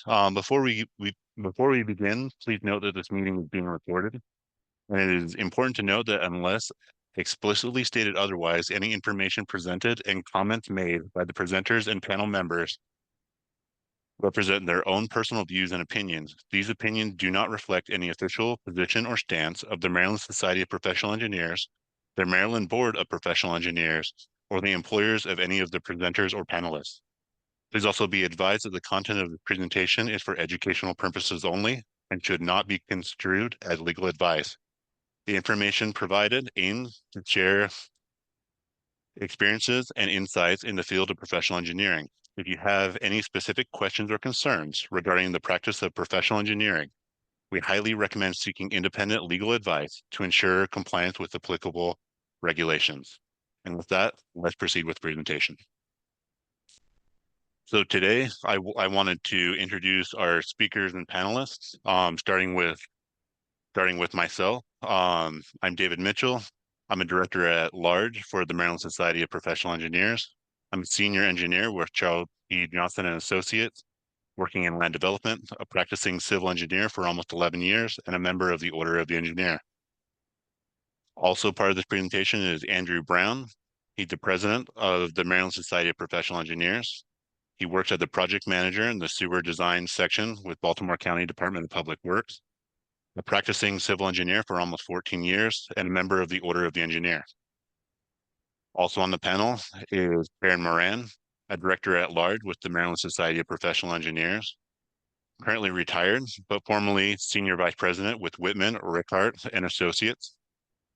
Before we begin, please note that this meeting is being recorded, and it is important to note that unless explicitly stated otherwise, any information presented and comments made by the presenters and panel members represent their own personal views and opinions. These opinions do not reflect any official position or stance of the Maryland Society of Professional Engineers, the Maryland Board of Professional Engineers, or the employers of any of the presenters or panelists. Please also be advised that the content of the presentation is for educational purposes only and should not be construed as legal advice. The information provided aims to share experiences and insights in the field of professional engineering. If you have any specific questions or concerns regarding the practice of professional engineering, we highly recommend seeking independent legal advice to ensure compliance with applicable regulations. And with that, let's proceed with the presentation. So today, I wanted to introduce our speakers and panelists, starting with myself. I'm David Mitchell. I'm a director at large for the Maryland Society of Professional Engineers. I'm a senior engineer with Charles E. Johnson and Associates, working in land development, a practicing civil engineer for almost 11 years, and a member of the Order of the Engineer. Also part of this presentation is Andrew Brown. He's the president of the Maryland Society of Professional Engineers. He works as the project manager in the sewer design section with Baltimore County Department of Public Works, a practicing civil engineer for almost 14 years, and a member of the Order of the Engineer. Also on the panel is Karen Moran, a director at large with the Maryland Society of Professional Engineers, currently retired, but formerly senior vice president with Whitman, Rickard and Associates,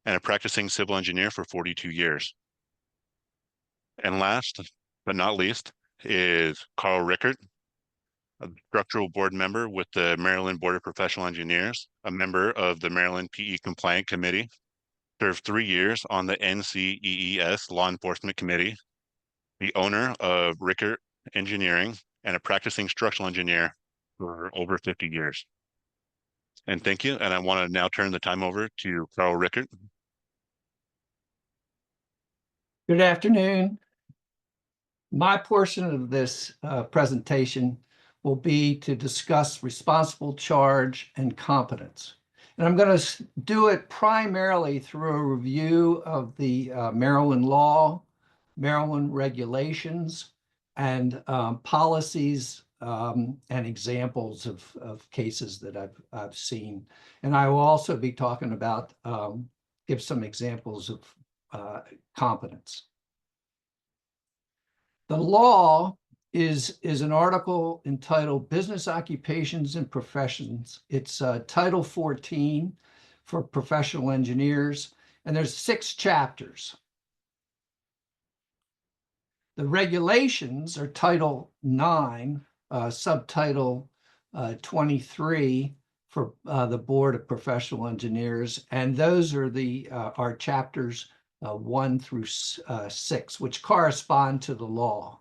and a practicing civil engineer for 42 years. And last but not least is Carl Rickard, a structural board member with the Maryland Board of Professional Engineers, a member of the Maryland PE Compliant Committee, served 3 years on the NCEES Law Enforcement Committee, the owner of Rickard Engineering, and a practicing structural engineer for over 50 years. And thank you. And I want to now turn the time over to Carl Rickard. Good afternoon. My portion of this presentation will be to discuss responsible charge and competence. And I'm going to do it primarily through a review of the Maryland law, Maryland regulations, and policies and examples of cases that I've seen. And I will also be talking about, give some examples of competence. The law is an article entitled Business Occupations and Professions. It's Title 14 for professional engineers, and there's 6 chapters. The regulations are Title 9, subtitle 23 for the Board of Professional Engineers, and those are our chapters 1 through 6, which correspond to the law.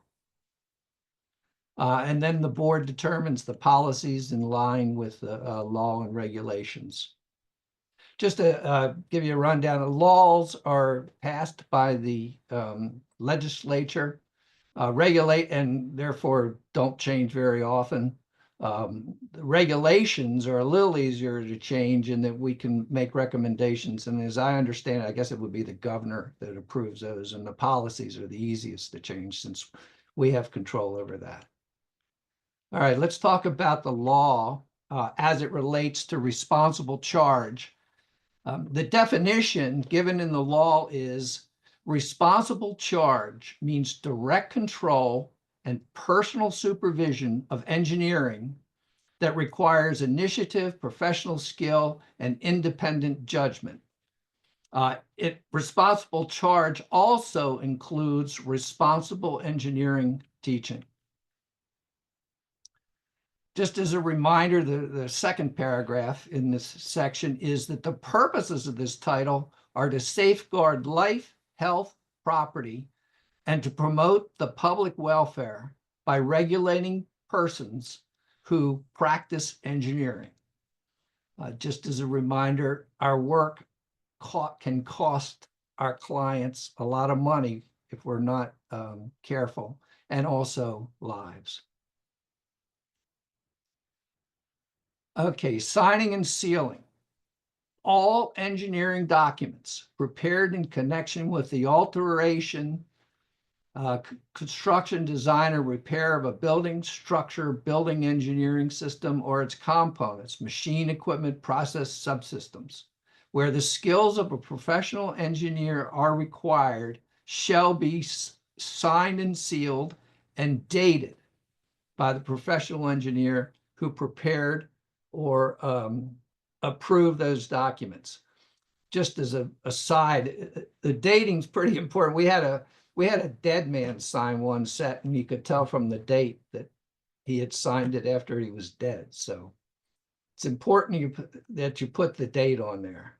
And then the board determines the policies in line with the law and regulations. Just to give you a rundown, the laws are passed by the legislature, regulate, and therefore don't change very often. The regulations are a little easier to change in that we can make recommendations. And as I understand it, I guess it would be the governor that approves those, and the policies are the easiest to change since we have control over that. All right, let's talk about the law as it relates to responsible charge. The definition given in the law is responsible charge means direct control and personal supervision of engineering that requires initiative, professional skill, and independent judgment. Responsible charge also includes responsible engineering teaching. Just as a reminder, the second paragraph in this section is that the purposes of this title are to safeguard life, health, property, and to promote the public welfare by regulating persons who practice engineering. Just as a reminder, our work can cost our clients a lot of money if we're not careful, and also lives. Okay, signing and sealing. All engineering documents prepared in connection with the alteration, construction, design, or repair of a building, structure, building engineering system, or its components, machine equipment, process subsystems, where the skills of a professional engineer are required, shall be signed and sealed and dated by the professional engineer who prepared or approved those documents. Just as a aside, the dating's pretty important. We had a dead man sign one set, and you could tell from the date that he had signed it after he was dead. So it's important that you put the date on there.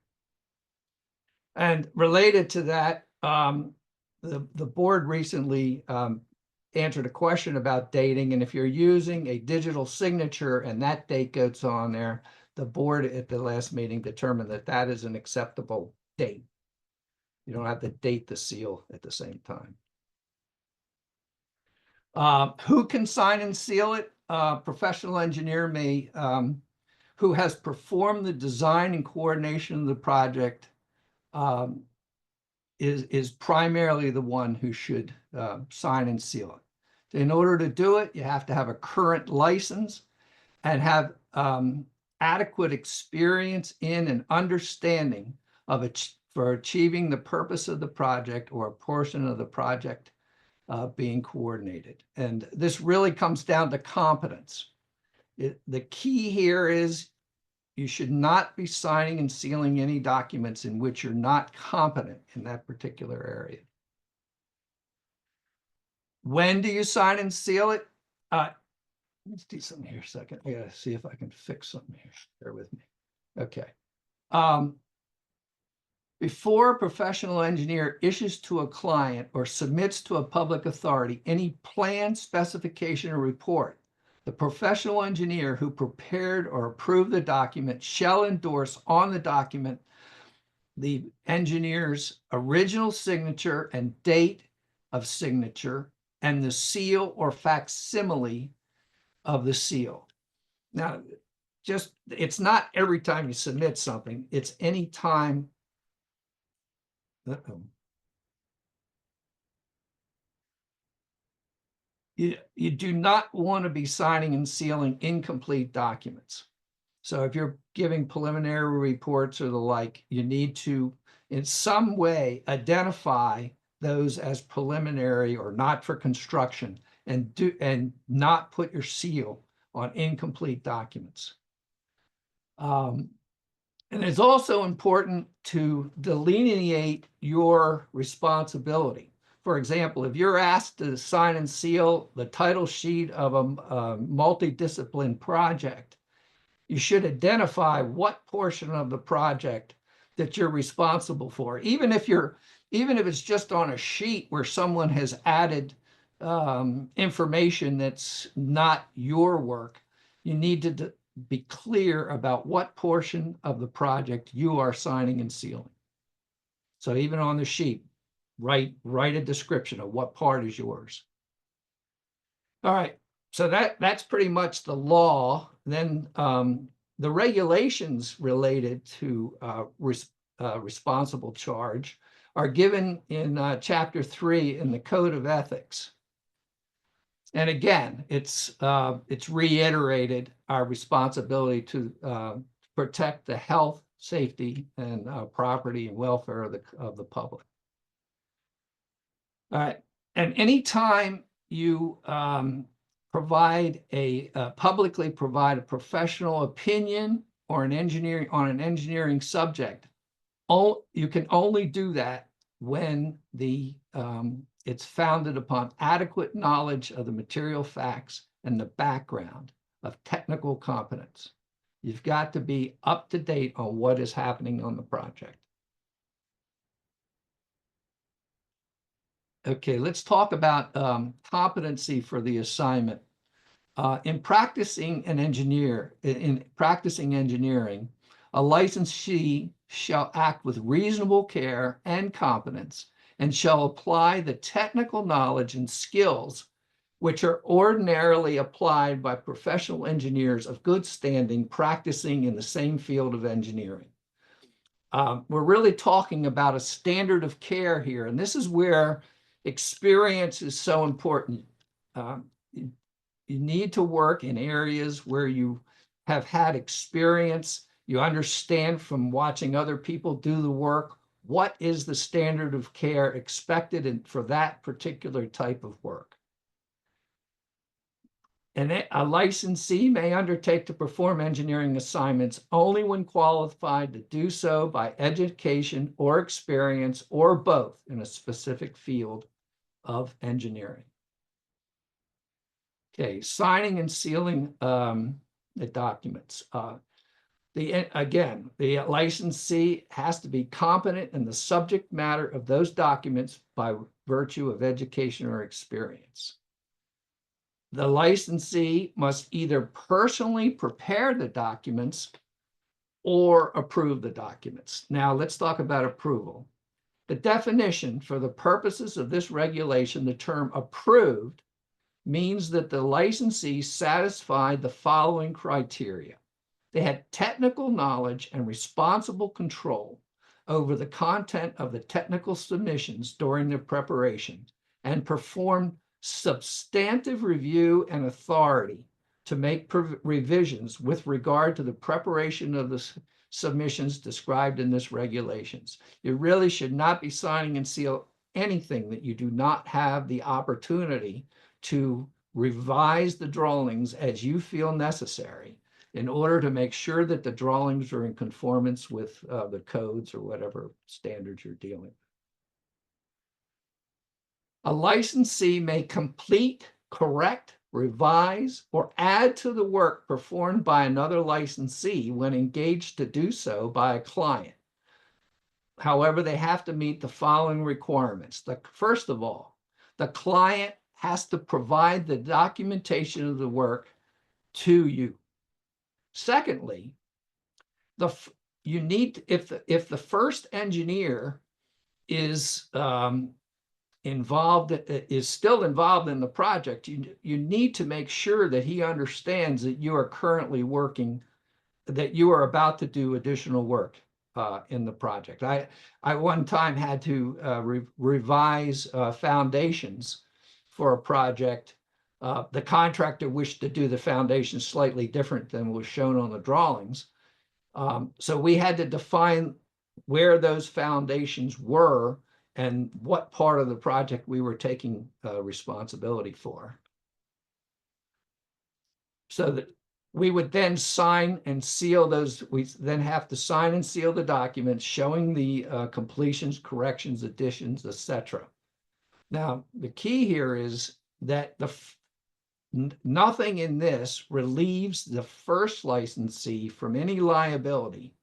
And related to that, the board recently answered a question about dating, and if you're using a digital signature and that date goes on there, the board at the last meeting determined that that is an acceptable date. You don't have to date the seal at the same time. Who can sign and seal it? Professional engineer may, who has performed the design and coordination of the project, is primarily the one who should sign and seal it. In order to do it, you have to have a current license and have adequate experience in and understanding of it for achieving the purpose of the project or a portion of the project being coordinated. And this really comes down to competence. The key here is you should not be signing and sealing any documents in which you're not competent in that particular area. When do you sign and seal it? Let's do something here a second. I gotta see if I can fix something here. Bear with me. Okay. Before a professional engineer issues to a client or submits to a public authority any plan, specification, or report, the professional engineer who prepared or approved the document shall endorse on the document the engineer's original signature and date of signature and the seal or facsimile of the seal. Now, it's not every time you submit something, it's any time. You do not want to be signing and sealing incomplete documents. So if you're giving preliminary reports or the like, you need to, in some way, identify those as preliminary or not for construction, and not put your seal on incomplete documents. And it's also important to delineate your responsibility. For example, if you're asked to sign and seal the title sheet of a multidiscipline project, you should identify what portion of the project that you're responsible for. Even if it's just on a sheet where someone has added information that's not your work, you need to be clear about what portion of the project you are signing and sealing. So even on the sheet, write a description of what part is yours. All right, so that's pretty much the law. Then the regulations related to responsible charge are given in Chapter 3 in the Code of Ethics. And again, it's reiterated our responsibility to protect the health, safety, and property and welfare of the public. All right, and anytime you publicly provide a professional opinion or on an engineering subject, you can only do that when it's founded upon adequate knowledge of the material facts and the background of technical competence. You've got to be up to date on what is happening on the project. Okay, let's talk about competency for the assignment. In practicing engineering, a licensee shall act with reasonable care and competence and shall apply the technical knowledge and skills which are ordinarily applied by professional engineers of good standing practicing in the same field of engineering. We're really talking about a standard of care here, and this is where experience is so important. You need to work in areas where you have had experience. You understand from watching other people do the work, what is the standard of care expected for that particular type of work. And a licensee may undertake to perform engineering assignments only when qualified to do so by education or experience or both in a specific field of engineering. Okay, signing and sealing the documents. Again, the licensee has to be competent in the subject matter of those documents by virtue of education or experience. The licensee must either personally prepare the documents or approve the documents. Now, let's talk about approval. The definition for the purposes of this regulation, the term approved, means that the licensee satisfied the following criteria. They had technical knowledge and responsible control over the content of the technical submissions during their preparation and performed substantive review and authority to make revisions with regard to the preparation of the submissions described in this regulations. You really should not be signing and seal anything that you do not have the opportunity to revise the drawings as you feel necessary in order to make sure that the drawings are in conformance with the codes or whatever standards you're dealing with. A licensee may complete, correct, revise, or add to the work performed by another licensee when engaged to do so by a client. However, they have to meet the following requirements. First of all, the client has to provide the documentation of the work to you. Secondly, if the first engineer is still involved in the project, you need to make sure that he understands that you are currently working, that you are about to do additional work in the project. I one time had to revise foundations for a project. The contractor wished to do the foundation slightly different than was shown on the drawings. So we had to define where those foundations were and what part of the project we were taking responsibility for. So that we would then sign and seal those. We then have to sign and seal the documents showing the completions, corrections, additions, etc. Now, the key here is that nothing in this relieves the first licensee from any liability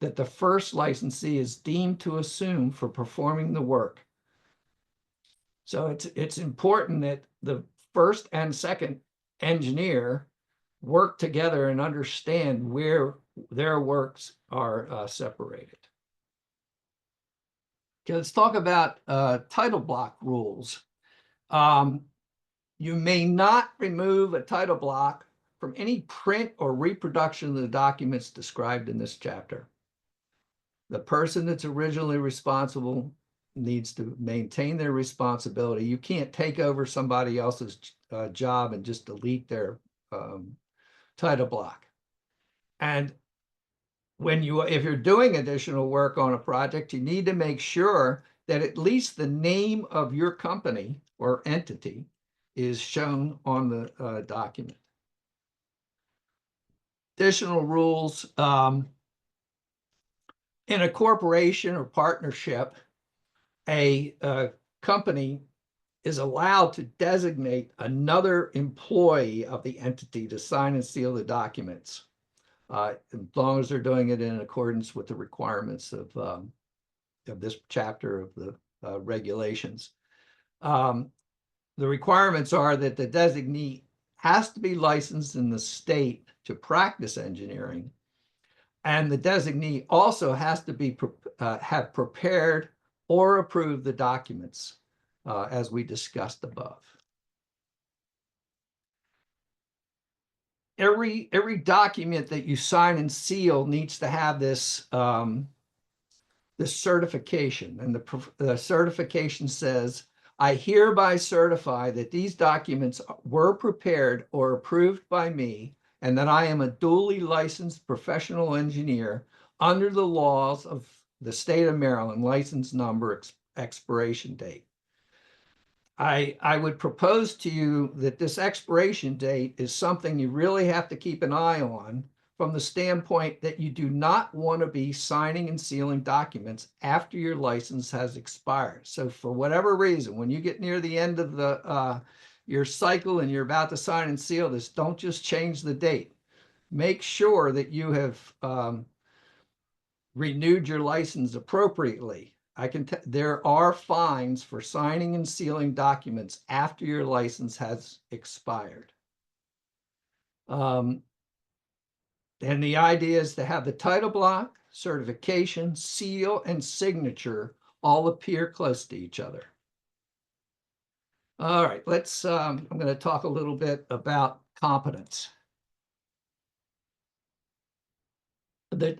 that the first licensee is deemed to assume for performing the work. So it's important that the first and second engineer work together and understand where their works are separated. Okay, let's talk about title block rules. You may not remove a title block from any print or reproduction of the documents described in this chapter. The person that's originally responsible needs to maintain their responsibility. You can't take over somebody else's job and just delete their title block. And if you're doing additional work on a project, you need to make sure that at least the name of your company or entity is shown on the document. Additional rules. In a corporation or partnership, a company is allowed to designate another employee of the entity to sign and seal the documents, as long as they're doing it in accordance with the requirements of this chapter of the regulations. The requirements are that the designee has to be licensed in the state to practice engineering, and the designee also has to be have prepared or approved the documents as we discussed above. every document that you sign and seal needs to have this certification, and the certification says, I hereby certify that these documents were prepared or approved by me, and that I am a duly licensed professional engineer under the laws of the state of Maryland, license number, expiration date. I would propose to you that this expiration date is something you really have to keep an eye on, from the standpoint that you do not want to be signing and sealing documents after your license has expired. So for whatever reason, when you get near the end of your cycle and you're about to sign and seal this, don't just change the date. Make sure that you have renewed your license appropriately. There are fines for signing and sealing documents after your license has expired. And the idea is to have the title block, certification, seal, and signature all appear close to each other. All right, I'm going to talk a little bit about competence.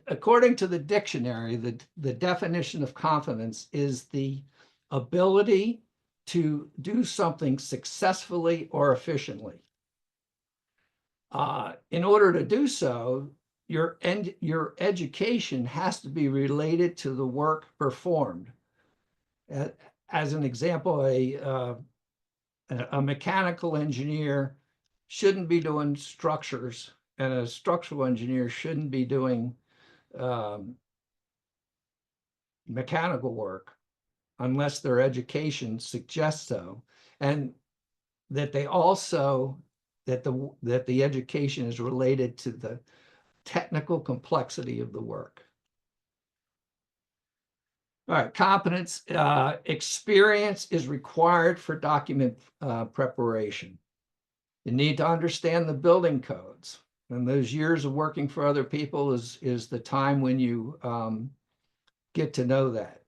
According to the dictionary, the definition of competence is the ability to do something successfully or efficiently. In order to do so, your education has to be related to the work performed. As an example, a mechanical engineer shouldn't be doing structures, and a structural engineer shouldn't be doing mechanical work unless their education suggests so, and that they also that the education is related to the technical complexity of the work. All right, competence. Experience is required for document preparation. You need to understand the building codes, and those years of working for other people is the time when you get to know that.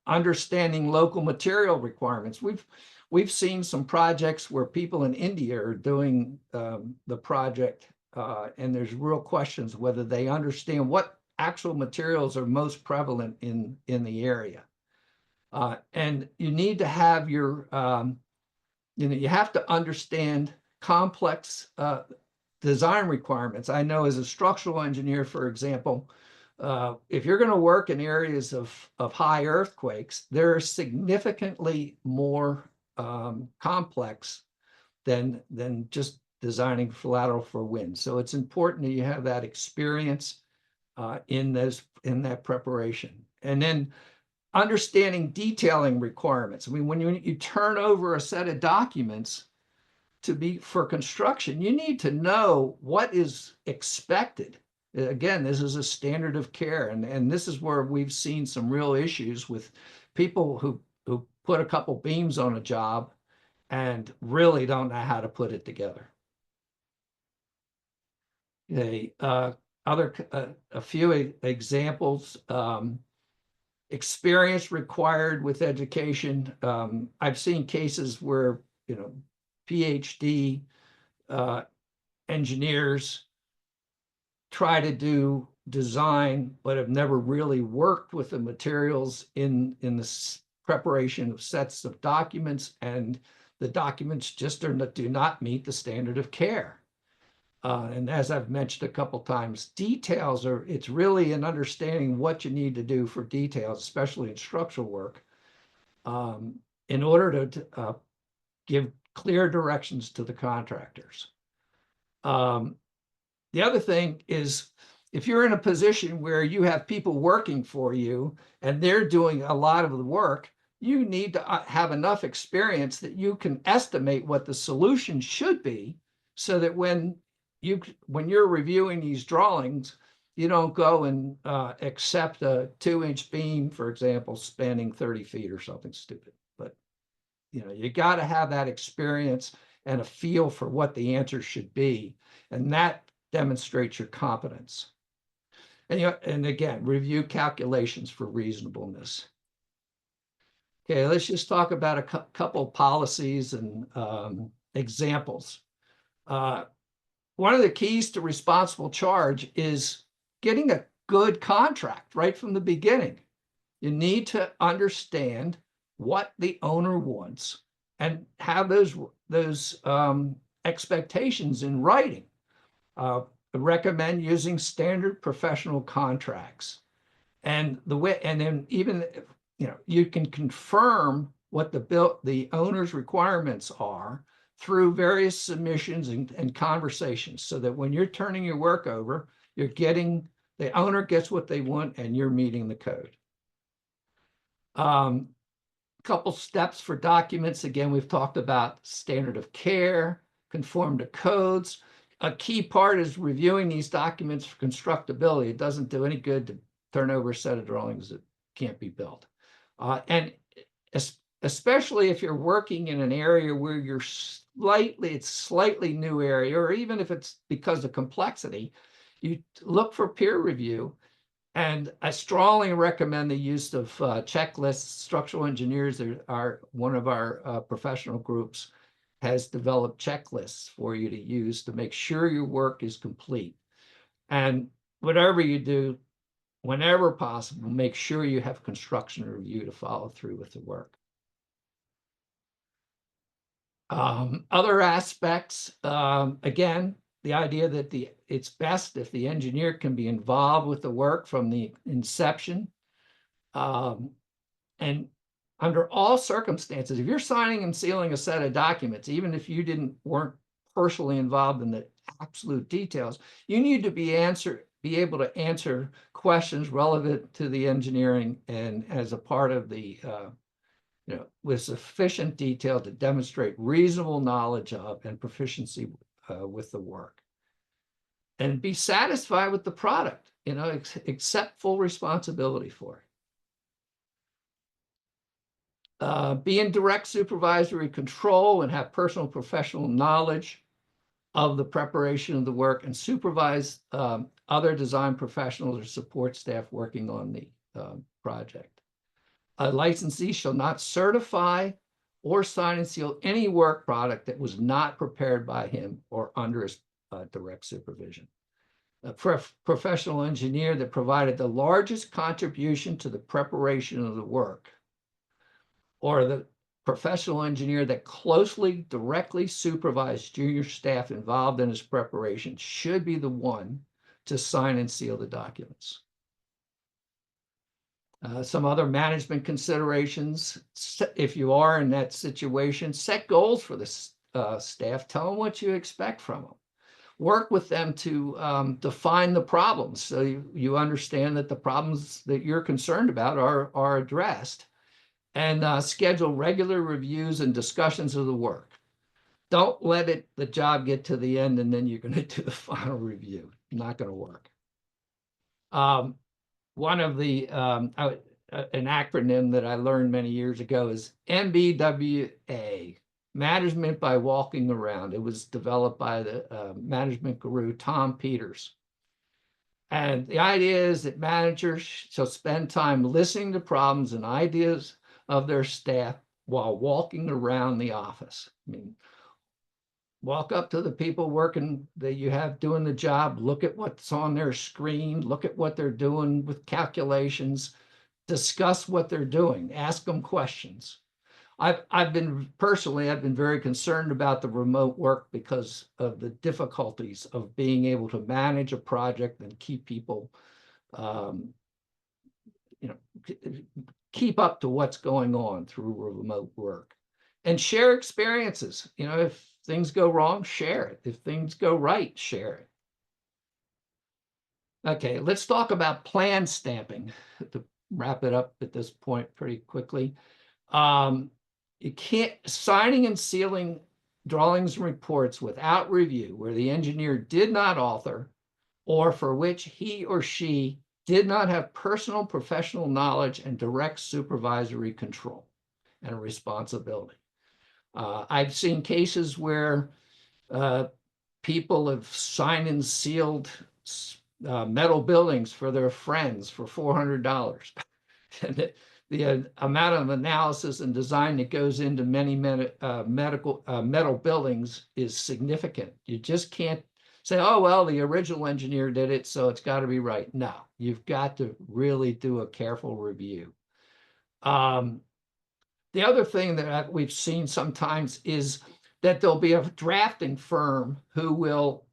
Understanding local material requirements. We've seen some projects where people in India are doing the project, and there's real questions whether they understand what actual materials are most prevalent in the area. And you need to have you have to understand complex design requirements. I know as a structural engineer, for example, if you're going to work in areas of high earthquakes, they're significantly more complex than just designing lateral for wind. So it's important that you have that experience in that preparation. And then understanding detailing requirements. I mean, when you turn over a set of documents for construction, you need to know what is expected. Again, this is a standard of care, and this is where we've seen some real issues with people who put a couple beams on a job and really don't know how to put it together. Okay, a few examples. Experience required with education. I've seen cases where PhD engineers try to do design, but have never really worked with the materials in the preparation of sets of documents, and the documents just do not meet the standard of care. And as I've mentioned a couple times, it's really an understanding what you need to do for details, especially in structural work, in order to give clear directions to the contractors. The other thing is, if you're in a position where you have people working for you and they're doing a lot of the work, you need to have enough experience that you can estimate what the solution should be, so that when you're reviewing these drawings, you don't go and accept a 2-inch beam, for example, spanning 30 feet or something stupid. But you got to have that experience and a feel for what the answer should be, and that demonstrates your competence. And again, review calculations for reasonableness. Okay, let's just talk about a couple policies and examples. one of the keys to responsible charge is getting a good contract right from the beginning. You need to understand what the owner wants and have those expectations in writing. I recommend using standard professional contracts. And then even, you can confirm what the owner's requirements are through various submissions and conversations, so that when you're turning your work over, the owner gets what they want and you're meeting the code. Couple steps for documents. Again, we've talked about standard of care, conform to codes. A key part is reviewing these documents for constructability. It doesn't do any good to turn over a set of drawings that can't be built. And especially if you're working in an area where it's slightly new area, or even if it's because of complexity, you look for peer review. And I strongly recommend the use of checklists. Structural engineers are one of our professional groups has developed checklists for you to use to make sure your work is complete. And whatever you do, whenever possible, make sure you have construction review to follow through with the work. Other aspects, again, the idea that it's best if the engineer can be involved with the work from the inception. And under all circumstances, if you're signing and sealing a set of documents, even if you weren't personally involved in the absolute details, you need to be able to answer questions relevant to the engineering and as a part of the with sufficient detail to demonstrate reasonable knowledge of and proficiency with the work. And be satisfied with the product, accept full responsibility for it. Be in direct supervisory control and have personal professional knowledge of the preparation of the work, and supervise other design professionals or support staff working on the project. A licensee shall not certify or sign and seal any work product that was not prepared by him or under his direct supervision. A professional engineer that provided the largest contribution to the preparation of the work, or the professional engineer that closely, directly supervised junior staff involved in his preparation, should be the one to sign and seal the documents. Some other management considerations: if you are in that situation, set goals for the staff. Tell them what you expect from them. Work with them to define the problems, so you understand that the problems that you're concerned about are addressed. And schedule regular reviews and discussions of the work. Don't let the job get to the end and then you're going to do the final review. Not going to work. One of an acronym that I learned many years ago is MBWA, Management by Walking Around. It was developed by the management guru, Tom Peters. And the idea is that managers shall spend time listening to problems and ideas of their staff while walking around the office. I mean, walk up to the people working that you have doing the job, look at what's on their screen, look at what they're doing with calculations, discuss what they're doing, ask them questions. I've been very concerned about the remote work because of the difficulties of being able to manage a project and keep people, keep up to what's going on through remote work, and share experiences. If things go wrong, share it. If things go right, share it. Okay, let's talk about plan stamping to wrap it up at this point pretty quickly. You can't signing and sealing drawings and reports without review where the engineer did not author or for which he or she did not have personal professional knowledge and direct supervisory control and responsibility. I've seen cases where people have signed and sealed metal buildings for their friends for $400. And the amount of analysis and design that goes into many metal buildings is significant. You just can't say, oh, well, the original engineer did it, so it's got to be right. No, you've got to really do a careful review. Um, the other thing that we've seen sometimes is that there'll be a drafting firm who will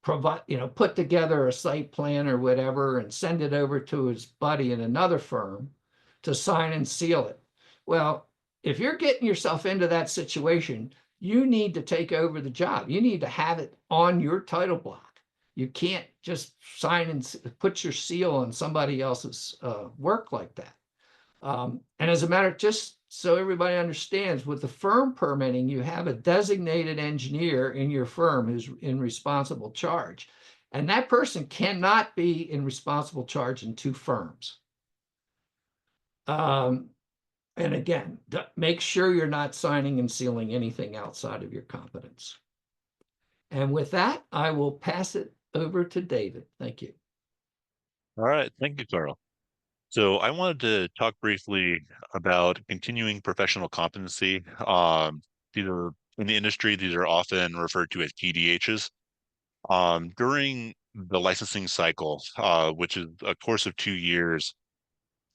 provide, put together a site plan or whatever and send it over to his buddy in another firm to sign and seal it. Well, if you're getting yourself into that situation, you need to take over the job. You need to have it on your title block. You can't just sign and put your seal on somebody else's work like that. And as a matter, just so everybody understands, with the firm permitting, you have a designated engineer in your firm who's in responsible charge. And that person cannot be in responsible charge in two firms. Um, and again, make sure you're not signing and sealing anything outside of your competence. And with that, I will pass it over to David. Thank you. All right, thank you, Carl. So I wanted to talk briefly about continuing professional competency. These are in the industry, these are often referred to as PDHs. During the licensing cycle, which is a course of 2 years,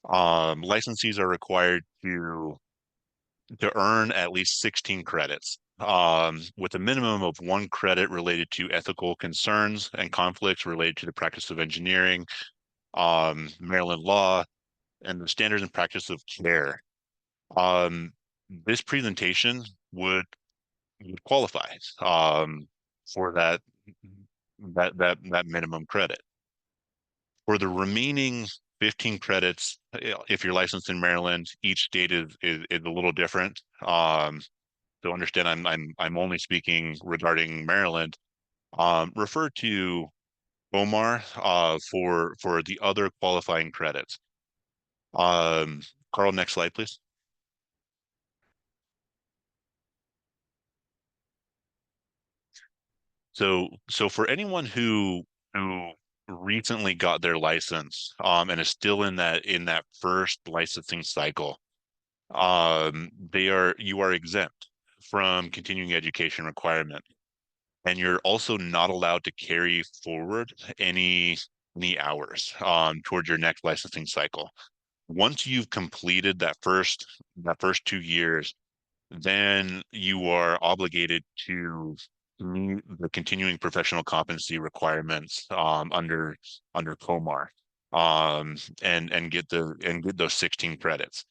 licensees are required to earn at least 16 credits, with a minimum of 1 credit related to ethical concerns and conflicts related to the practice of engineering, Maryland law, and the standards and practice of care. Um, this presentation would qualify for that minimum credit. For the remaining 15 credits, if you're licensed in Maryland, each state is a little different. So understand I'm only speaking regarding Maryland. Refer to COMAR for the other qualifying credits. Um, Carl, next slide, please. So for anyone who recently got their license and is still in that first licensing cycle, you are exempt from continuing education requirement, and you're also not allowed to carry forward any hours towards your next licensing cycle. Once you've completed that first 2 years, then you are obligated to meet the continuing professional competency requirements under COMAR, and get those 16 credits.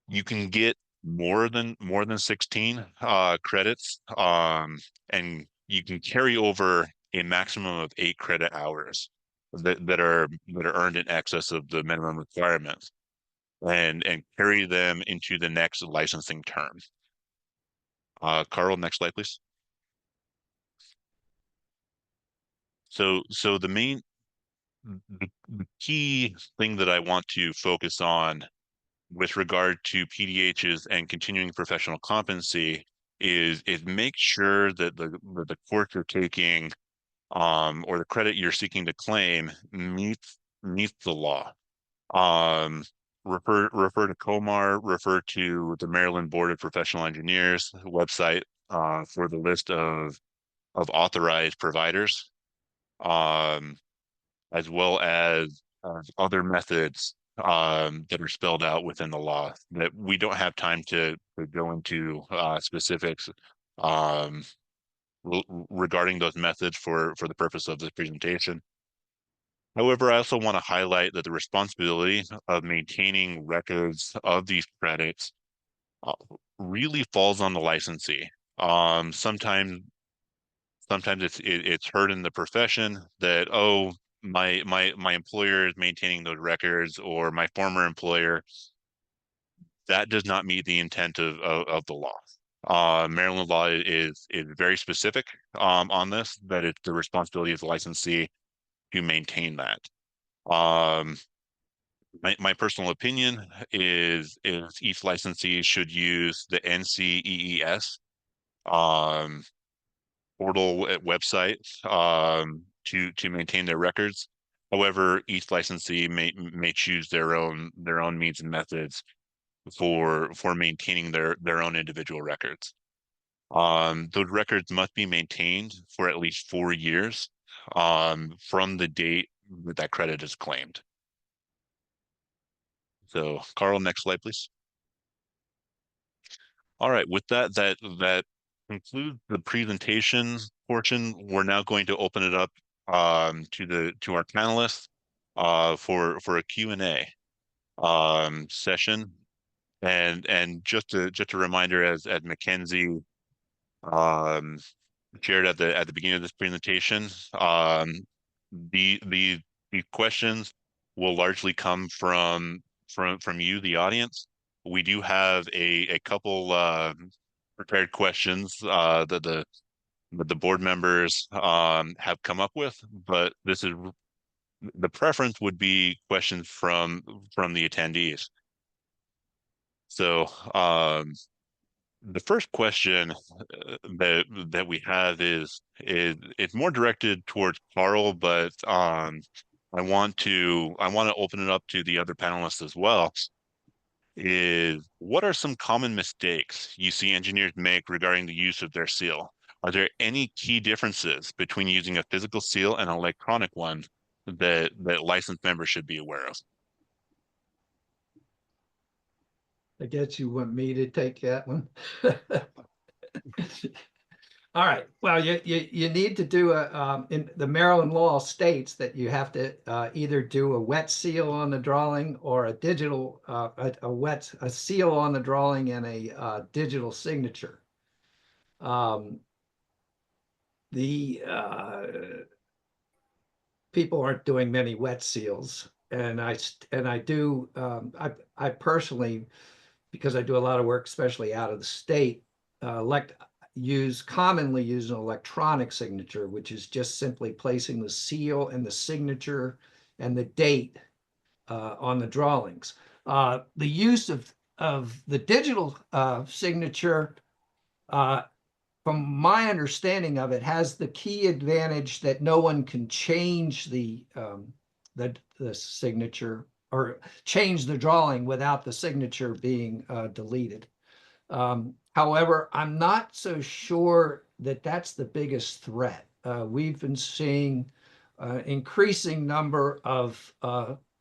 You can get more than 16 credits, and you can carry over a maximum of 8 credit hours that are earned in excess of the minimum requirements, and carry them into the next licensing term. Carl, next slide, please. So the key thing that I want to focus on with regard to PDHs and continuing professional competency is make sure that the course you're taking, or the credit you're seeking to claim meets the law. Um, refer to COMAR, refer to the Maryland Board of Professional Engineers website for the list of authorized providers, um, as well as other methods that are spelled out within the law. That we don't have time to go into specifics um, regarding those methods for the purpose of this presentation. However, I also want to highlight that the responsibility of maintaining records of these credits uh, really falls on the licensee. Sometimes it's heard in the profession that, oh, my employer is maintaining those records, or my former employer. That does not meet the intent of the law. Maryland law is very specific on this, that it's the responsibility of the licensee to maintain that. Um, my personal opinion is each licensee should use the NCEES portal website to maintain their records. However, each licensee may choose their own means and methods for maintaining their own individual records. Those records must be maintained for at least 4 years from the date that that credit is claimed. So, Carl, next slide, please. All right, with that concludes the presentation portion. We're now going to open it up to our panelists for a Q&A session. And just a reminder, as Mackenzie um, shared at the beginning of this presentation, the the questions will largely come from you, the audience. We do have a couple prepared questions that the board members have come up with, but this is the preference would be questions from the attendees. So the first question that we have is it's more directed towards Carl, but I want to open it up to the other panelists as well. Is what are some common mistakes you see engineers make regarding the use of their seal? Are there any key differences between using a physical seal and an electronic one that licensed members should be aware of? I guess you want me to take that one. All right. Well, you need to do in the Maryland law states that you have to either do a wet seal on the drawing or a digital a seal on the drawing and a digital signature. The people aren't doing many wet seals, and I do I personally, because I do a lot of work, especially out of the state, commonly use an electronic signature, which is just simply placing the seal and the signature and the date on the drawings. The use of the digital signature, from my understanding of it, has the key advantage that no one can change the signature or change the drawing without the signature being deleted. However, I'm not so sure that that's the biggest threat. We've been seeing increasing number of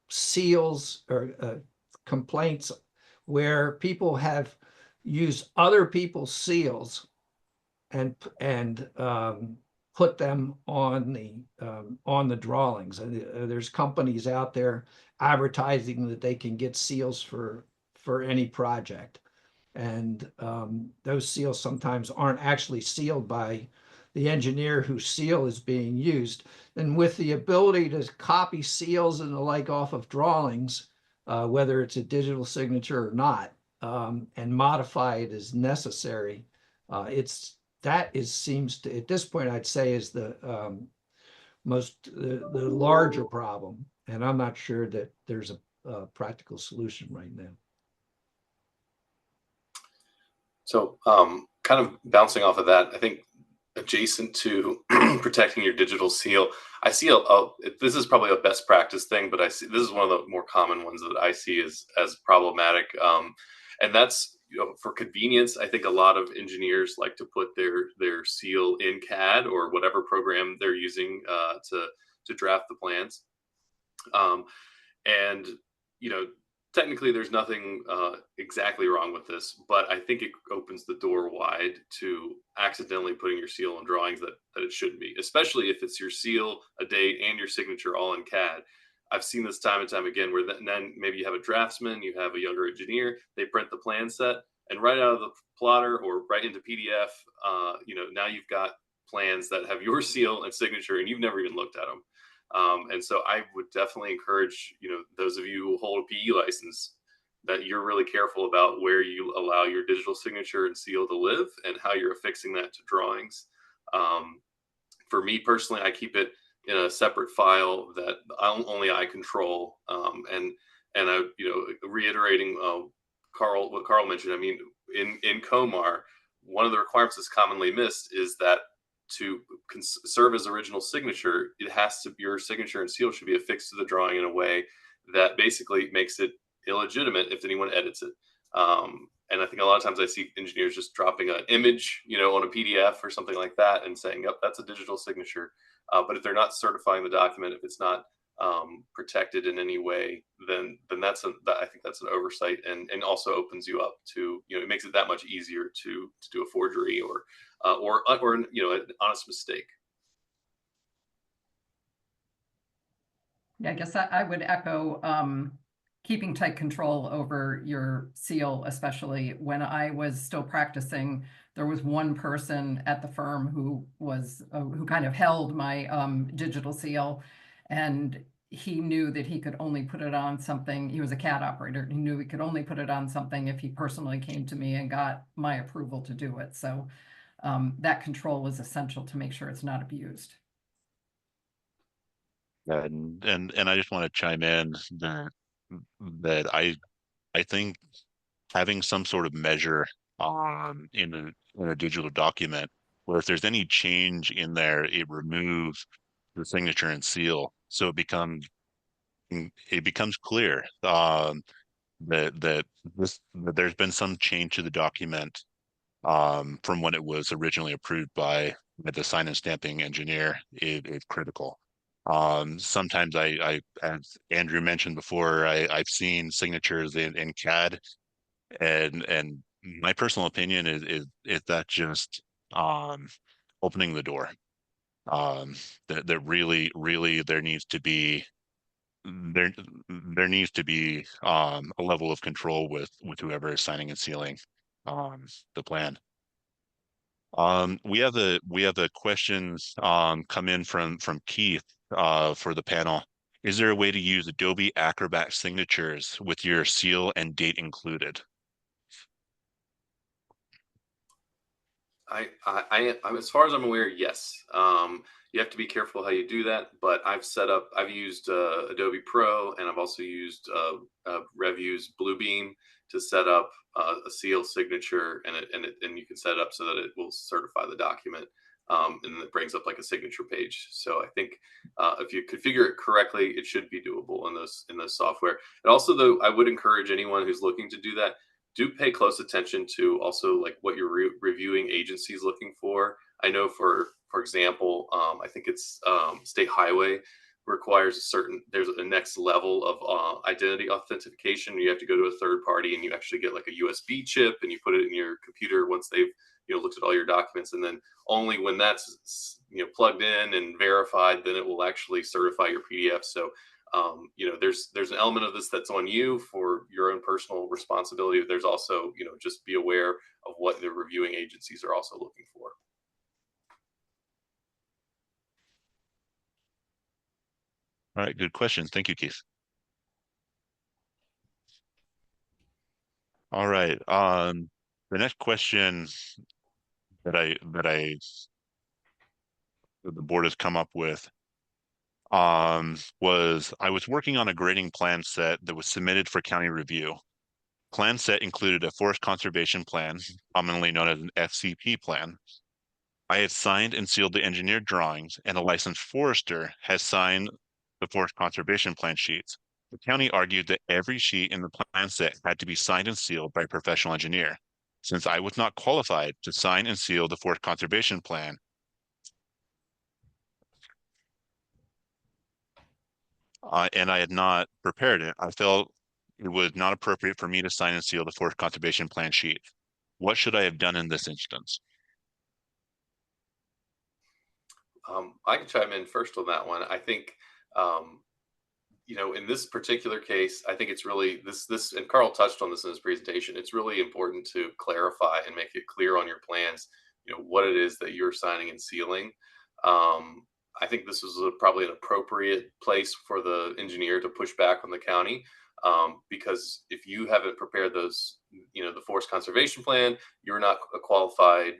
seals or complaints where people have used other people's seals and put them on the drawings. There's companies out there advertising that they can get seals for any project, and those seals sometimes aren't actually sealed by the engineer whose seal is being used. And with the ability to copy seals and the like off of drawings, whether it's a digital signature or not, and modify it as necessary, seems to, at this point, I'd say, is the the larger problem, and I'm not sure that there's a practical solution right now. So kind of bouncing off of that, I think adjacent to protecting your digital seal, I see this is probably a best practice thing, but I see this is one of the more common ones that I see as problematic, and that's, for convenience. I think a lot of engineers like to put their seal in CAD or whatever program they're using to draft the plans, and technically there's nothing exactly wrong with this, but I think it opens the door wide to accidentally putting your seal on drawings that it shouldn't be, especially if it's your seal, a date, and your signature all in CAD. I've seen this time and time again where then maybe you have a draftsman, you have a younger engineer, they print the plan set, and right out of the plotter or right into PDF, now you've got plans that have your seal and signature, and you've never even looked at them. And so I would definitely encourage, those of you who hold a PE license, that you're really careful about where you allow your digital signature and seal to live and how you're affixing that to drawings. For me personally, I keep it in a separate file that only I control. And I, reiterating what Carl mentioned, I mean, in COMAR, one of the requirements that's commonly missed is that to serve as original signature, your signature and seal should be affixed to the drawing in a way that basically makes it illegitimate if anyone edits it. And I think a lot of times I see engineers just dropping an image, on a PDF or something like that, and saying, "Yep, that's a digital signature." But if they're not certifying the document, if it's not protected in any way, then I think that's an oversight, and also opens you up to, it makes it that much easier to do a forgery or an honest mistake. Yeah, I guess I would echo keeping tight control over your seal, especially when I was still practicing. There was one person at the firm who kind of held my digital seal, and he knew that he could only put it on something. He was a CAD operator. He knew he could only put it on something if he personally came to me and got my approval to do it. So that control is essential to make sure it's not abused. And I just want to chime in that I think having some sort of measure in a digital document where if there's any change in there, it removes the signature and seal, so it becomes clear that there's been some change to the document from when it was originally approved by the sign and stamping engineer is critical. Sometimes as Andrew mentioned before, I've seen signatures in CAD, and my personal opinion is that just um, opening the door. Um, that really there there needs to be a level of control with whoever is signing and sealing the plan. We have the questions come in from Keith for the panel. Is there a way to use Adobe Acrobat signatures with your seal and date included? I'm, as far as I'm aware, yes. You have to be careful how you do that, but I've used Adobe Pro, and I've also used Review's Bluebeam to set up a seal signature, and you can set it up so that it will certify the document, and it brings up like a signature page. So I think if you configure it correctly, it should be doable in those software. And also, though, I would encourage anyone who's looking to do that, do pay close attention to also like what your reviewing agency is looking for. I know for example, I think it's State Highway requires there's a next level of identity authentication. You have to go to a third party, and you actually get like a USB chip, and you put it in your computer once they've looked at all your documents, and then only when that's plugged in and verified, then it will actually certify your PDF. So there's an element of this that's on you for your own personal responsibility. There's also, just be aware of what the reviewing agencies are also looking for. All right, good question. Thank you, Keith. All right. The next question that the board has come up with was I was working on a grading plan set that was submitted for county review. Plan set included a forest conservation plan, commonly known as an FCP plan. I had signed and sealed the engineered drawings, and a licensed forester has signed the forest conservation plan sheets. The county argued that every sheet in the plan set had to be signed and sealed by a professional engineer. Since I was not qualified to sign and seal the forest conservation plan, and I had not prepared it, I felt it was not appropriate for me to sign and seal the forest conservation plan sheet. What should I have done in this instance? I can chime in first on that one. I think, in this particular case, I think it's really this, and Carl touched on this in his presentation. It's really important to clarify and make it clear on your plans, what it is that you're signing and sealing. I think this was probably an appropriate place for the engineer to push back on the county, because if you haven't prepared those, the forest conservation plan, you're not a qualified,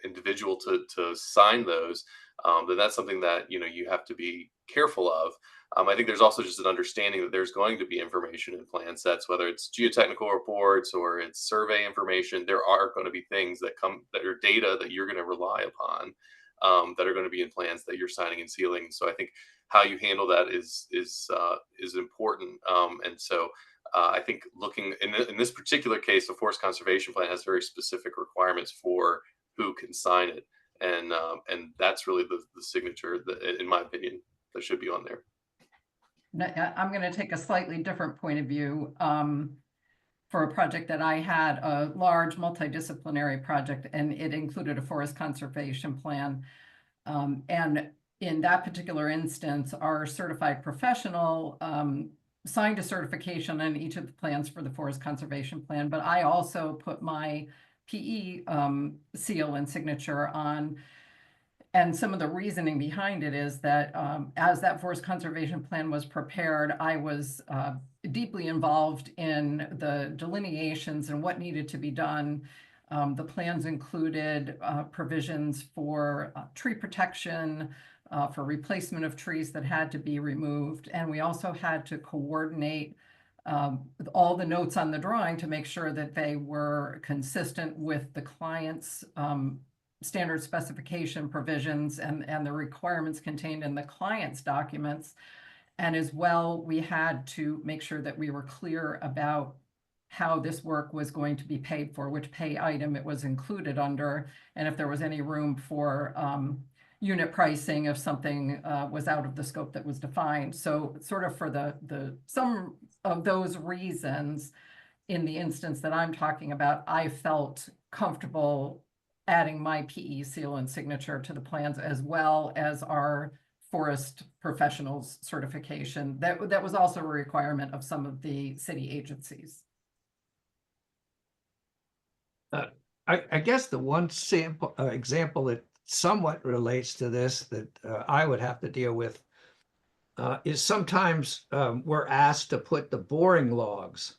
individual to sign those. Then that's something that you have to be careful of. I think there's also just an understanding that there's going to be information in plan sets, whether it's geotechnical reports or it's survey information. There are going to be things that are data that you're going to rely upon, that are going to be in plans that you're signing and sealing. So I think how you handle that is important. And so I think looking in this particular case, the forest conservation plan has very specific requirements for who can sign it, and that's really the signature that, in my opinion, that should be on there. I'm going to take a slightly different point of view. For a project that I had, a large multidisciplinary project, and it included a forest conservation plan. And in that particular instance, our certified professional signed a certification on each of the plans for the forest conservation plan, but I also put my PE seal and signature on. And some of the reasoning behind it is that as that forest conservation plan was prepared, I was deeply involved in the delineations and what needed to be done. The plans included provisions for tree protection, for replacement of trees that had to be removed. And we also had to coordinate all the notes on the drawing to make sure that they were consistent with the client's standard specification provisions and the requirements contained in the client's documents. And as well, we had to make sure that we were clear about how this work was going to be paid for, which pay item it was included under, and if there was any room for unit pricing if something was out of the scope that was defined. So sort of for some of those reasons, in the instance that I'm talking about, I felt comfortable adding my PE seal and signature to the plans, as well as our forest professionals certification. That was also a requirement of some of the city agencies. I guess the one sample example that somewhat relates to this that I would have to deal with is sometimes we're asked to put the boring logs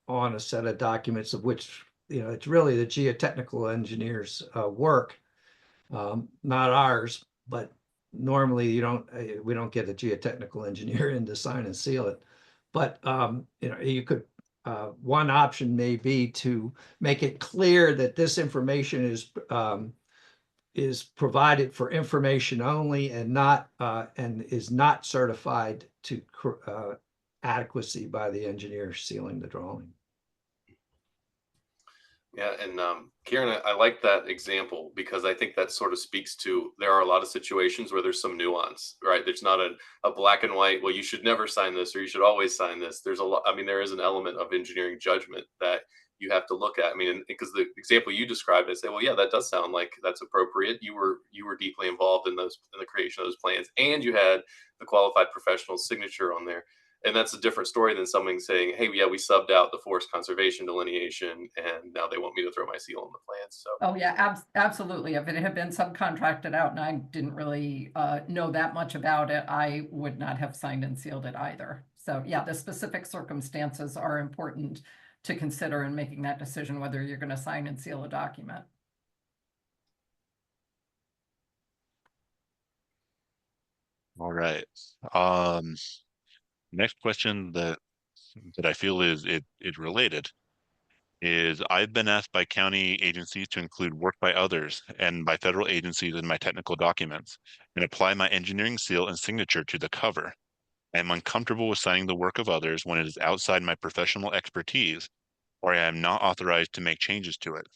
on a set of documents, of which, you know, it's really the geotechnical engineer's work, not ours. But normally we don't get a geotechnical engineer in to sign and seal it. But you know, you could one option may be to make it clear that this information is provided for information only and not and is not certified to adequacy by the engineer sealing the drawing. Yeah, and Karen, I like that example because I think that sort of speaks to there are a lot of situations where there's some nuance, right? There's not a black and white, well, you should never sign this or you should always sign this. There's a lot, I mean, there is an element of engineering judgment that you have to look at. I mean, because the example you described, I say, well, yeah, that does sound like that's appropriate. You were deeply involved in the creation of those plans, and you had the qualified professional signature on there. And that's a different story than someone saying, hey, yeah, we subbed out the forest conservation delineation and now they want me to throw my seal on the plans. So Oh yeah, absolutely. If it had been subcontracted out and I didn't really know that much about it, I would not have signed and sealed it either. So yeah, the specific circumstances are important to consider in making that decision whether you're going to sign and seal a document. All right. Next question that I feel is it related is I've been asked by county agencies to include work by others and by federal agencies in my technical documents and apply my engineering seal and signature to the cover. I am uncomfortable with signing the work of others when it is outside my professional expertise, or I am not authorized to make changes to it.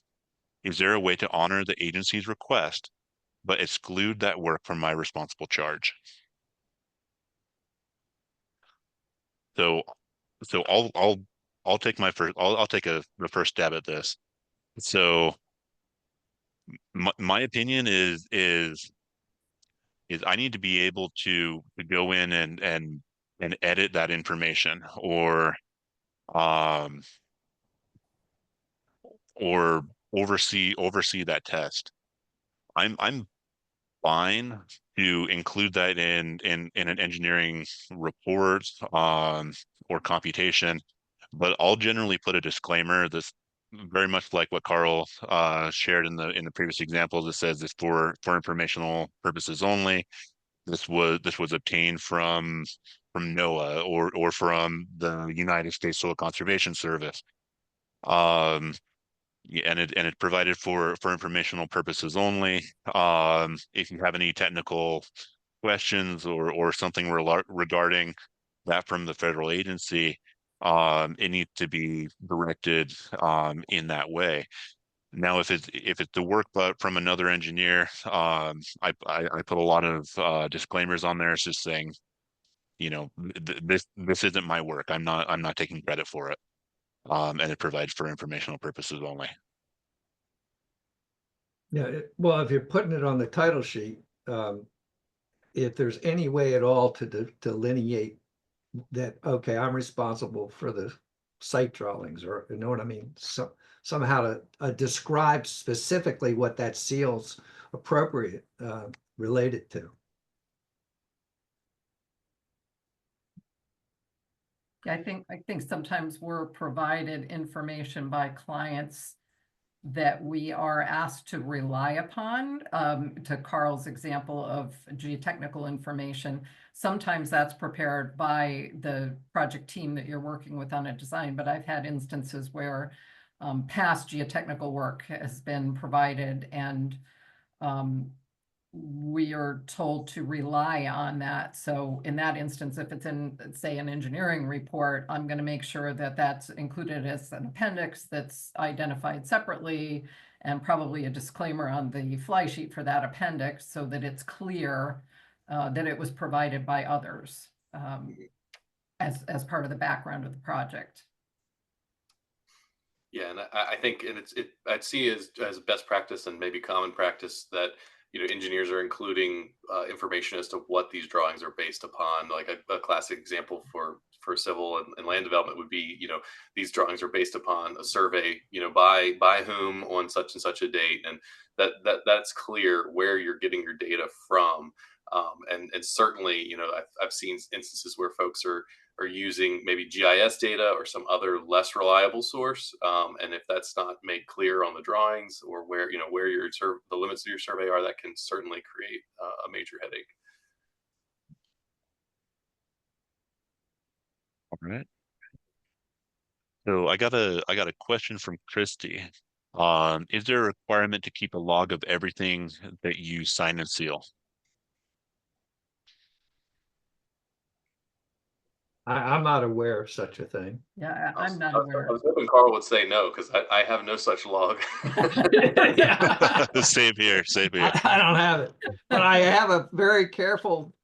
Is there a way to honor the agency's request, but exclude that work from my responsible charge? So, so I'll take my first. I'll take the first stab at this. So, my opinion is I need to be able to go in and edit that information um or oversee that test. I'm fine to include that in an engineering report or computation, but I'll generally put a disclaimer. This very much like what Carl shared in the previous example. That says this for informational purposes only. This was obtained from NOAA or from the United States Soil Conservation Service. And it provided for informational purposes only. If you have any technical questions or something regarding that from the federal agency, it needs to be directed in that way. Now, if it's the work but from another engineer, I put a lot of disclaimers on there. It's just saying, this isn't my work. I'm not taking credit for it. And it provides for informational purposes only. Yeah, well, if you're putting it on the title sheet, if there's any way at all to delineate that, okay, I'm responsible for the site drawings, or you know what I mean? So somehow to describe specifically what that seal's appropriate, related to. I think sometimes we're provided information by clients that we are asked to rely upon. To Carl's example of geotechnical information, sometimes that's prepared by the project team that you're working with on a design, but I've had instances where past geotechnical work has been provided, and we are told to rely on that. So in that instance, if it's in, say, an engineering report, I'm going to make sure that that's included as an appendix that's identified separately, and probably a disclaimer on the fly sheet for that appendix, so that it's clear that it was provided by others as part of the background of the project. Yeah, and I think, and I'd see as best practice and maybe common practice that engineers are including information as to what these drawings are based upon. Like a classic example for civil and land development would be, these drawings are based upon a survey, by whom on such and such a date, and that's clear where you're getting your data from. And certainly, I've seen instances where folks are using maybe GIS data or some other less reliable source. And if that's not made clear on the drawings, or where the limits of your survey are, that can certainly create a major headache. All right. So I got a question from Christy. Is there a requirement to keep a log of everything that you sign and seal? I'm not aware of such a thing. Yeah, I'm not I aware. was hoping Carl would say no, because I have no such log. Yeah. Same here, same here. I don't have it, but I have a very careful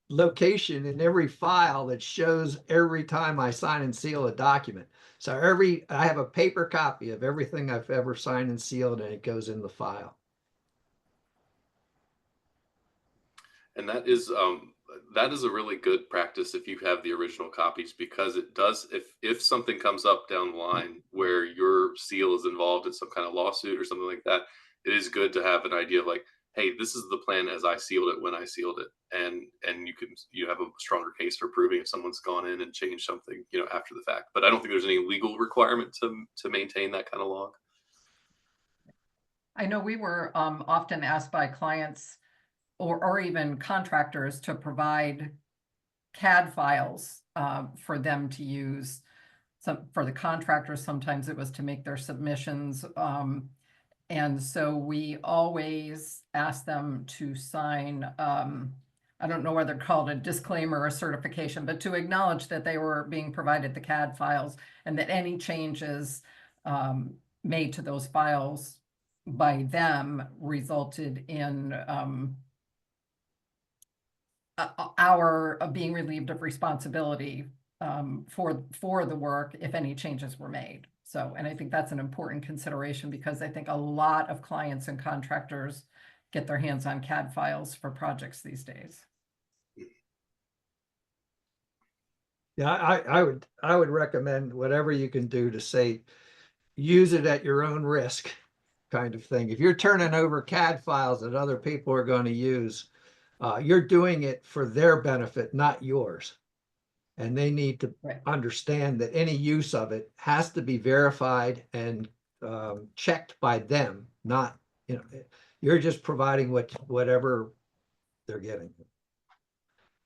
location in every file that shows every time I sign and seal a document. So I have a paper copy of everything I've ever signed and sealed, and it goes in the file. And that is a really good practice if you have the original copies, because it does, if something comes up down the line where your seal is involved in some kind of lawsuit or something like that, it is good to have an idea of like, hey, this is the plan as I sealed it when I sealed it, and you have a stronger case for proving if someone's gone in and changed something after the fact. But I don't think there's any legal requirement to maintain that kind of log. I know we were often asked by clients or even contractors to provide CAD files for them to use. For the contractors, sometimes it was to make their submissions. And so we always ask them to sign, I don't know whether called a disclaimer or certification, but to acknowledge that they were being provided the CAD files, and that any changes made to those files by them resulted in our being relieved of responsibility for the work if any changes were made. So, and I think that's an important consideration, because I think a lot of clients and contractors get their hands on CAD files for projects these days. Yeah, I would recommend whatever you can do to say, use it at your own risk, kind of thing. If you're turning over CAD files that other people are going to use, you're doing it for their benefit, not yours. And they need to understand that any use of it has to be verified and checked by them, not, you're just providing whatever they're getting.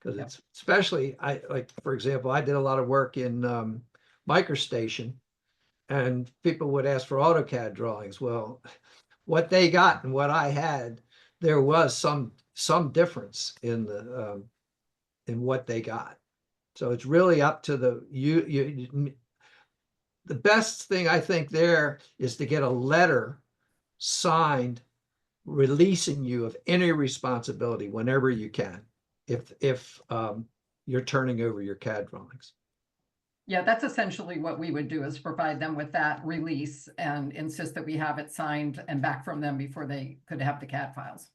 Because it's especially, for example, I did a lot of work in MicroStation, and people would ask for AutoCAD drawings. Well, what they got and what I had, there was some difference in what they got. So it's really up to the best thing I think there is to get a letter signed releasing you of any responsibility whenever you can, if you're turning over your CAD drawings. Yeah, that's essentially what we would do, is provide them with that release and insist that we have it signed and back from them before they could have the CAD files.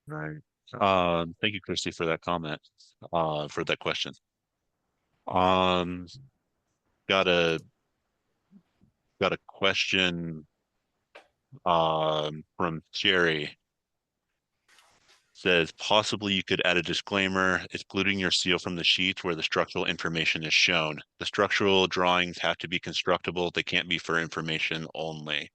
Right. Thank you, Christy, for that comment, for that question. Um, got a got a question from Jerry. Says possibly you could add a disclaimer excluding your seal from the sheet where the structural information is shown. The structural drawings have to be constructible. They can't be for information only.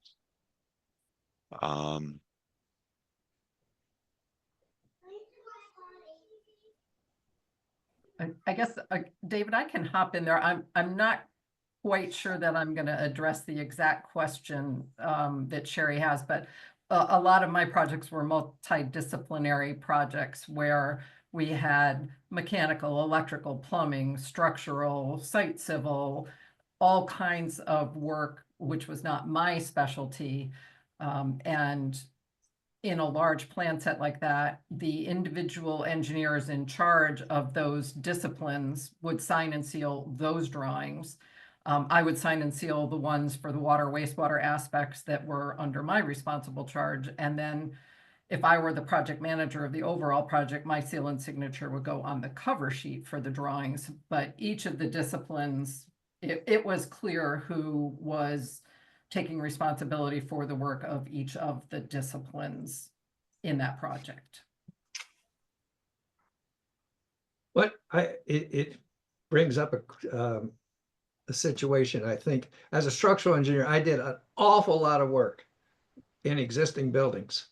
I guess, David, I can hop in there. I'm not quite sure that I'm going to address the exact question that Sherry has, but a lot of my projects were multidisciplinary projects where we had mechanical, electrical, plumbing, structural, site civil, all kinds of work, which was not my specialty. And in a large plan set like that, the individual engineers in charge of those disciplines would sign and seal those drawings. I would sign and seal the ones for the water wastewater aspects that were under my responsible charge. And then if I were the project manager of the overall project, my seal and signature would go on the cover sheet for the drawings. But each of the disciplines, it was clear who was taking responsibility for the work of each of the disciplines in that project. But it brings up a situation. I think as a structural engineer, I did an awful lot of work in existing buildings.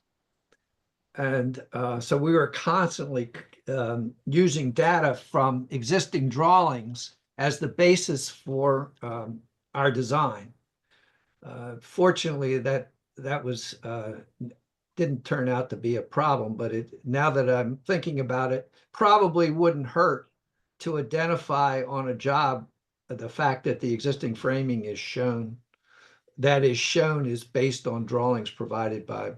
And so we were constantly using data from existing drawings as the basis for our design. Fortunately, that was didn't turn out to be a problem, but now that I'm thinking about it, probably wouldn't hurt to identify on a job the fact that the existing framing is shown. That is shown is based on drawings provided by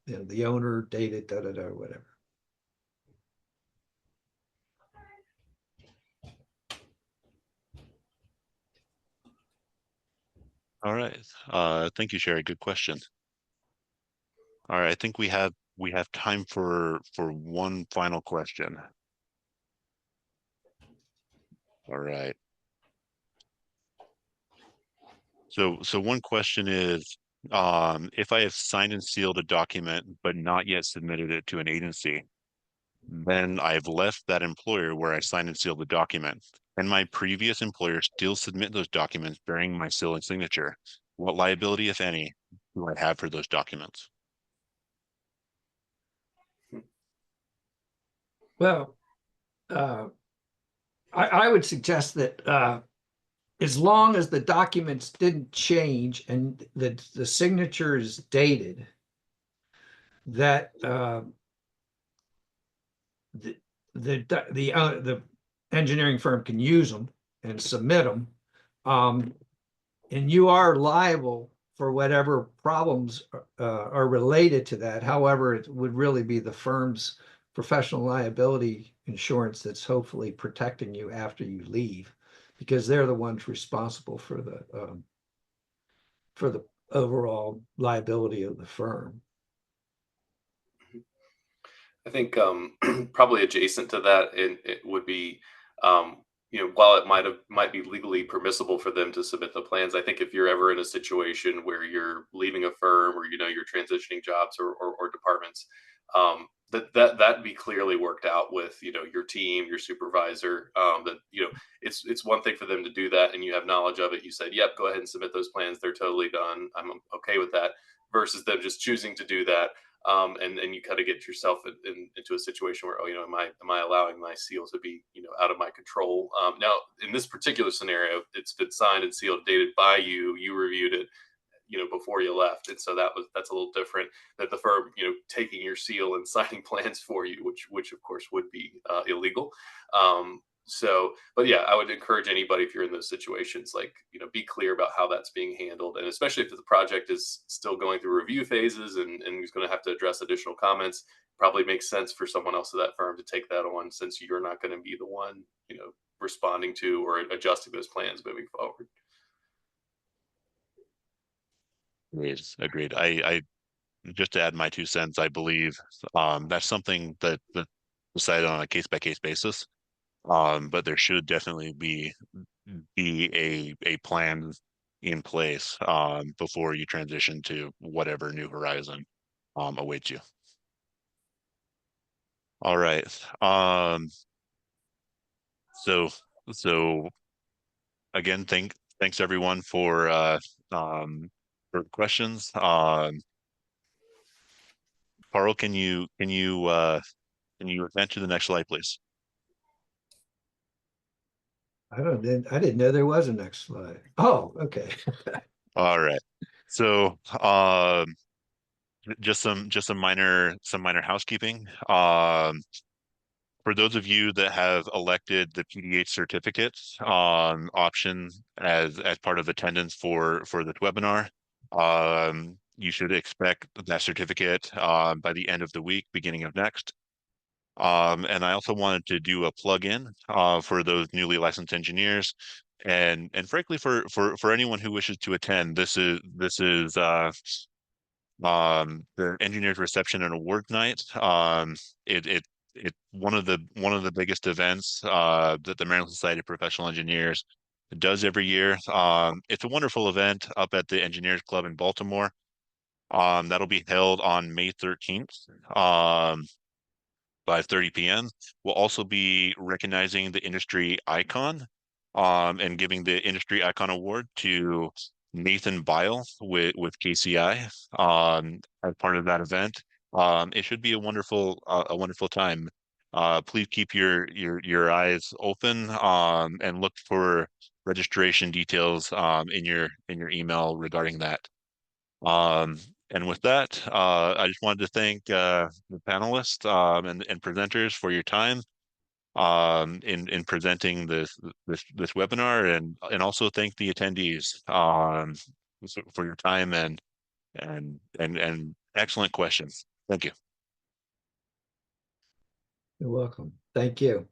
the owner, dated, whatever. All right. Thank you, Sherry. Good question. All right, I think we have time for one final question. All right. So one question is, if I have signed and sealed a document but not yet submitted it to an agency, then I've left that employer where I signed and sealed the document. Can my previous employer still submit those documents bearing my seal and signature? What liability, if any, do I have for those documents? Well, I would suggest that as long as the documents didn't change and the signature is dated, that the engineering firm can use them and submit them, and you are liable for whatever problems are related to that. However, it would really be the firm's professional liability insurance that's hopefully protecting you after you leave, because they're the ones responsible for the overall liability of the firm. I think probably adjacent to that, it would be, while it might be legally permissible for them to submit the plans. I think if you're ever in a situation where you're leaving a firm or you're transitioning jobs or departments, that be clearly worked out with your team, your supervisor. That it's one thing for them to do that, and you have knowledge of it. You said, "Yep, go ahead and submit those plans. They're totally done. I'm okay with that." Versus them just choosing to do that. And you kind of get yourself into a situation where, am I allowing my seal to be, out of my control? Now, in this particular scenario, it's been signed and sealed, dated by you. You reviewed it. before you left. And so that's a little different than the firm, taking your seal and signing plans for you, which of course would be illegal. But yeah, I would encourage anybody, if you're in those situations, like, be clear about how that's being handled. And especially if the project is still going through review phases and is going to have to address additional comments, probably makes sense for someone else at that firm to take that on, since you're not going to be the one, responding to or adjusting those plans moving forward. Agreed. I just to add my 2 cents, I believe that's something that decided on a case by case basis. But there should definitely be a plan in place before you transition to whatever new horizon awaits you. All right. So so again, thanks everyone for questions. Carl, can you advance to the next slide, please? I didn't know there was a next slide. Oh, okay. All right. So just some minor housekeeping. For those of you that have elected the PDH certificate option as part of attendance for this webinar, you should expect that certificate by the end of the week, beginning of next. And I also wanted to do a plug-in for those newly licensed engineers, and frankly for anyone who wishes to attend. This is the engineers reception and award night. It one of the biggest events that the Maryland Society of Professional Engineers does every year. It's a wonderful event up at the Engineers Club in Baltimore. That'll be held on May 13th. 5:30 p.m. We'll also be recognizing the industry icon and giving the industry icon award to Nathan Bile with KCI as part of that event. It should be a wonderful time. Please keep your eyes open and look for registration details in your email regarding that. And with that, I just wanted to thank the panelists and presenters for your time in presenting this webinar, and also thank the attendees for your time and excellent questions. Thank you. You're welcome. Thank you.